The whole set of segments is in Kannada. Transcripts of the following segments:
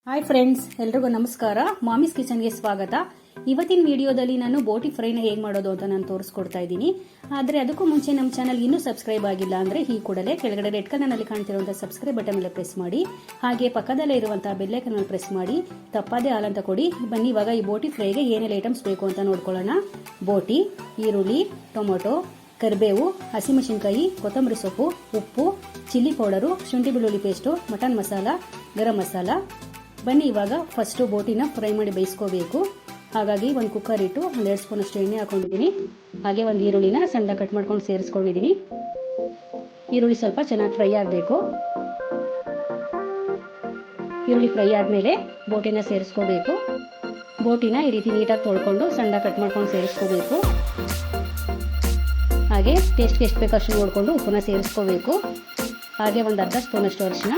ಹಾಯ್ ಫ್ರೆಂಡ್ಸ್, ಎಲ್ರಿಗೂ ನಮಸ್ಕಾರ. ಮಾಮೀಸ್ ಕಿಚನ್ಗೆ ಸ್ವಾಗತ. ಇವತ್ತಿನ ವಿಡಿಯೋದಲ್ಲಿ ನಾನು ಬೋಟಿ ಫ್ರೈನ ಹೇಗೆ ಮಾಡೋದು ಅಂತ ನಾನು ತೋರಿಸ್ಕೊಡ್ತಾ ಇದ್ದೀನಿ. ಆದರೆ ಅದಕ್ಕೂ ಮುಂಚೆ ನಮ್ಮ ಚಾನಲ್ ಇನ್ನೂ ಸಬ್ಸ್ಕ್ರೈಬ್ ಆಗಿಲ್ಲ ಅಂದರೆ ಈ ಕೂಡಲೇ ಕೆಳಗಡೆ ರೆಡ್ ಕಲರ್ನಲ್ಲಿ ಕಾಣ್ತಿರುವಂಥ ಸಬ್ಸ್ಕ್ರೈಬ್ ಬಟನ್ ಮೇಲೆ ಪ್ರೆಸ್ ಮಾಡಿ, ಹಾಗೆ ಪಕ್ಕದಲ್ಲೇ ಇರುವಂಥ ಬೆಲ್ ಐಕಾನ್ ಮೇಲೆ ಪ್ರೆಸ್ ಮಾಡಿ ತಪ್ಪದೇ ಹಾಲ್ ಅಂತ ಕೊಡಿ. ಬನ್ನಿ ಇವಾಗ ಈ ಬೋಟಿ ಫ್ರೈಗೆ ಏನೆಲ್ಲ ಐಟಮ್ಸ್ ಬೇಕು ಅಂತ ನೋಡ್ಕೊಳ್ಳೋಣ. ಬೋಟಿ, ಈರುಳ್ಳಿ, ಟೊಮೊಟೊ, ಕರಿಬೇವು, ಹಸಿಮೆಣಸಿನಕಾಯಿ, ಕೊತ್ತಂಬರಿ ಸೊಪ್ಪು, ಉಪ್ಪು, ಚಿಲ್ಲಿ ಪೌಡರು, ಶುಂಠಿ ಬೆಳ್ಳುಳ್ಳಿ ಪೇಸ್ಟು, ಮಟನ್ ಮಸಾಲ, ಗರಂ ಮಸಾಲ. ಬನ್ನಿ ಇವಾಗ ಫಸ್ಟು ಬೋಟಿನ ಫ್ರೈ ಮಾಡಿ ಬೇಯಿಸ್ಕೋಬೇಕು. ಹಾಗಾಗಿ ಒಂದು ಕುಕ್ಕರ್ ಇಟ್ಟು 1-2 ಸ್ಪೂನ್ ಅಷ್ಟು ಎಣ್ಣೆ ಹಾಕೊಂಡಿದ್ದೀನಿ. ಹಾಗೆ ಒಂದು ಈರುಳ್ಳಿನ ಸಣ್ಣ ಕಟ್ ಮಾಡ್ಕೊಂಡು ಸೇರಿಸ್ಕೊಂಡಿದ್ದೀನಿ. ಈರುಳ್ಳಿ ಸ್ವಲ್ಪ ಚೆನ್ನಾಗಿ ಫ್ರೈ ಆಗಬೇಕು. ಈರುಳ್ಳಿ ಫ್ರೈ ಆದಮೇಲೆ ಬೋಟಿನ ಸೇರಿಸ್ಕೋಬೇಕು. ಬೋಟಿನ ಈ ರೀತಿ ನೀಟಾಗಿ ತೊಳ್ಕೊಂಡು ಸಣ್ಣ ಕಟ್ ಮಾಡ್ಕೊಂಡು ಸೇರಿಸ್ಕೋಬೇಕು. ಹಾಗೆ ಟೇಸ್ಟ್ಗೆ ಎಷ್ಟು ಬೇಕು ಅಷ್ಟು ನೋಡಿಕೊಂಡು ಉಪ್ಪನ್ನ ಸೇರಿಸ್ಕೋಬೇಕು. ಹಾಗೆ ಒಂದು ಅರ್ಧ ಸ್ಪೂನಷ್ಟು ಅರಿಶಿನ.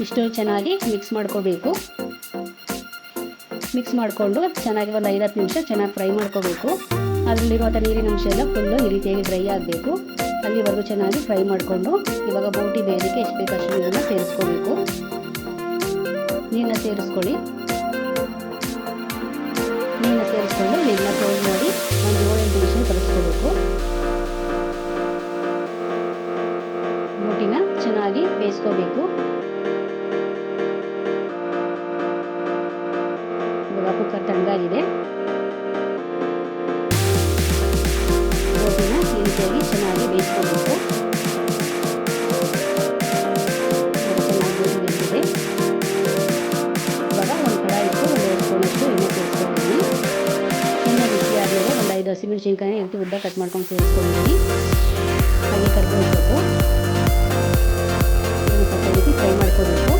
ಇಷ್ಟು ಚೆನ್ನಾಗಿ ಮಿಕ್ಸ್ ಮಾಡ್ಕೋಬೇಕು. ಮಿಕ್ಸ್ ಮಾಡಿಕೊಂಡು ಚೆನ್ನಾಗಿ ಒಂದು 5-10 ನಿಮಿಷ ಚೆನ್ನಾಗಿ ಫ್ರೈ ಮಾಡ್ಕೋಬೇಕು. ಅದರಲ್ಲಿರುವಂಥ ನೀರಿನ ಅಂಶ ಎಲ್ಲ ಫುಲ್ಲು ಈ ರೀತಿಯಾಗಿ ಡ್ರೈ ಆಗಬೇಕು. ಅಲ್ಲಿವರೆಗೂ ಚೆನ್ನಾಗಿ ಫ್ರೈ ಮಾಡಿಕೊಂಡು ಇವಾಗ ಬೋಟಿ ಬೇಯೋದಕ್ಕೆ ಎಷ್ಟು ಬೇಕು ಅಷ್ಟು ನೀರನ್ನು ಸೇರಿಸ್ಕೋಬೇಕು. ನೀರನ್ನ ಸೇರಿಸ್ಕೊಳ್ಳಿ. ನೀರನ್ನ ಸೇರಿಸ್ಕೊಂಡು ನೀರನ್ನ ಕ್ಲೋಸ್ ಮಾಡಿ ಒಂದು 7-8 ನಿಮಿಷ ಕಲಿಸ್ಕೋಬೇಕು. ಬೋಟಿನ ಚೆನ್ನಾಗಿ ಬೇಯಿಸ್ಕೋಬೇಕು. ಇವಾಗ ಕುಕ್ಕರ್ ತಣ್ಣಗಾಗಿದೆ. ಬೋಟಿನ ಈ ರೀತಿಯಾಗಿ ಚೆನ್ನಾಗಿ ಬೇಯಿಸ್ಕೋಬೇಕು. ಚೆನ್ನಾಗಿ ಬೇಯಿಸಿದೆ. ಇವಾಗ ಒಂದು ಕಡಾಯಿ ಇಟ್ಟು 1-2 ಸ್ಪೂನಷ್ಟು ಎಣ್ಣೆ ಸೇರಿಸ್ಕೊಂಡಿದ್ದೀನಿ. ಎಣ್ಣೆ ಬಿಸಿ ಆದಮೇಲೆ ಒಂದು 5 ಹಸಿಮೆಣಸಿನಕಾಯಿ ರೀತಿ ಉದ್ದ ಕಟ್ ಮಾಡ್ಕೊಂಡು ಸೇರಿಸ್ಕೊಂಡಿದ್ದೀನಿ. ಹಾಗೆ ಕರಿಬೇವು ಸೊಪ್ಪು ಸ್ವಲ್ಪ ರೀತಿ ಫ್ರೈ ಮಾಡ್ಕೋಬೇಕು.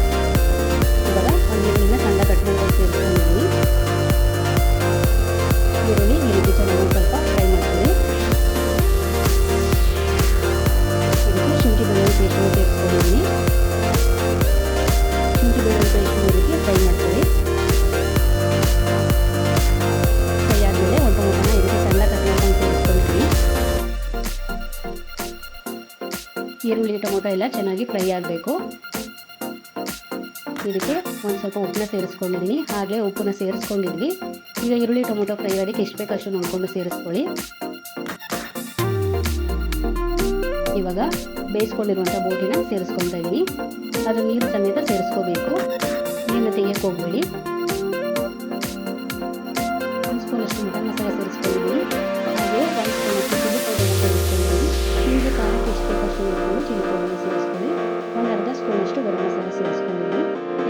ಇವಾಗ ಒಂದು ಈರುಳ್ಳಿನ ಸಣ್ಣ ಕಟ್ ಮಾಡ್ಕೊಂಡು ಸೇರಿಸ್ಕೊಂಡಿದ್ದೀನಿ. ಈರುಳ್ಳಿ ಈ ರೀತಿ ಚೆನ್ನಾಗಿ ಸ್ವಲ್ಪ ಫ್ರೈ ಮಾಡ್ಕೊಳ್ಳಿ. ಇದಕ್ಕೆ ಶುಂಠಿ ಬೆಳ್ಳುಳ್ಳಿ ಪೇಸ್ಟನ್ನು ಸೇರಿಸ್ಕೊಂಡಿದ್ದೀನಿ. ಶುಂಠಿ ಬೆಳ್ಳುಳ್ಳಿ ಪೇಸ್ಟ್ ಈ ರೀತಿ ಫ್ರೈ ಮಾಡ್ಕೊಳ್ಳಿ. ಫ್ರೈ ಆದಮೇಲೆ ಒಂದು ಟೊಮೊಟೊನ ಈ ರೀತಿ ಸಣ್ಣ ಕಟ್ ಮಾಡ್ಕೊಂಡು ಸೇರಿಸ್ಕೊಂಡಿದ್ದೀನಿ. ಈರುಳ್ಳಿ ಟೊಮೊಟೊ ಎಲ್ಲ ಚೆನ್ನಾಗಿ ಫ್ರೈ ಆಗಬೇಕು. ಇದಕ್ಕೆ ಒಂದು ಸ್ವಲ್ಪ ಉಪ್ಪನ್ನ ಸೇರಿಸ್ಕೊಂಡಿದ್ದೀನಿ. ಹಾಗೆ ಉಪ್ಪನ್ನ ಸೇರಿಸ್ಕೊಂಡಿದ್ವಿ. ಈಗ ಈರುಳ್ಳಿ ಟೊಮೊಟೊ ಫ್ರೈ ಆಗೋದಕ್ಕೆ ಎಷ್ಟು ಬೇಕಷ್ಟು ನೋಡಿಕೊಂಡು ಸೇರಿಸ್ಕೊಳ್ಳಿ. ಇವಾಗ ಬೇಯಿಸ್ಕೊಂಡಿರುವಂಥ ಬೋಟಿನ ಸೇರಿಸ್ಕೊತಾ ಇದ್ದೀನಿ. ಅದು ನೀರು ಸಮೇತ ಸೇರಿಸ್ಕೋಬೇಕು. ನೀರನ್ನ ತೆಗಿಯಕ್ಕೆ ಹೋಗಬೇಡಿ. 1 ಸ್ಪೂನಷ್ಟು ಮಟನ್ ಮಸಾಲ ಸೇರಿಸ್ಕೊಂಡಿದ್ದೀನಿ. ಹಾಗೆ 1 ಸ್ಪೂನಷ್ಟು ಚಿಲ್ಲಿ ಪೌಡರ್ ಸೇರಿಸ್ಕೊಂಡಿದ್ದೀನಿ. ನಿಮಗೆ ಖಾರಕ್ಕೆ ಎಷ್ಟು ಬೇಕಷ್ಟು ನೋಡಿಕೊಂಡು ಚಿಲ್ಲಿ ಪೌಡರ್ ಸೇರಿಸ್ಕೊಳ್ಳಿ. ಒಂದು ಅರ್ಧ ಸ್ಪೂನಷ್ಟು ಗರಂ ಮಸಾಲ ಸೇರಿಸ್ಕೊಂಡಿದ್ದೀನಿ.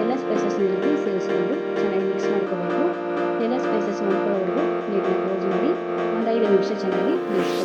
ಎಲ್ಲ ಸ್ಪೈಸಸ್ ರೀತಿ ಸೇರಿಸ್ಕೊಂಡು ಚೆನ್ನಾಗಿ ಮಿಕ್ಸ್ ಮಾಡ್ಕೋಬೇಕು. ಎಲ್ಲ ಸ್ಪೈಸಸ್ ಮಾಡ್ಕೊಳ್ಳೋವರೆಗೂ ನೀರನ್ನ ಕ್ಲೋಸ್ ಮಾಡಿ ಒಂದು 5 ನಿಮಿಷ ಚೆನ್ನಾಗಿ ಬೇಯಿಸ್ಕೊಳ್ಳಿ.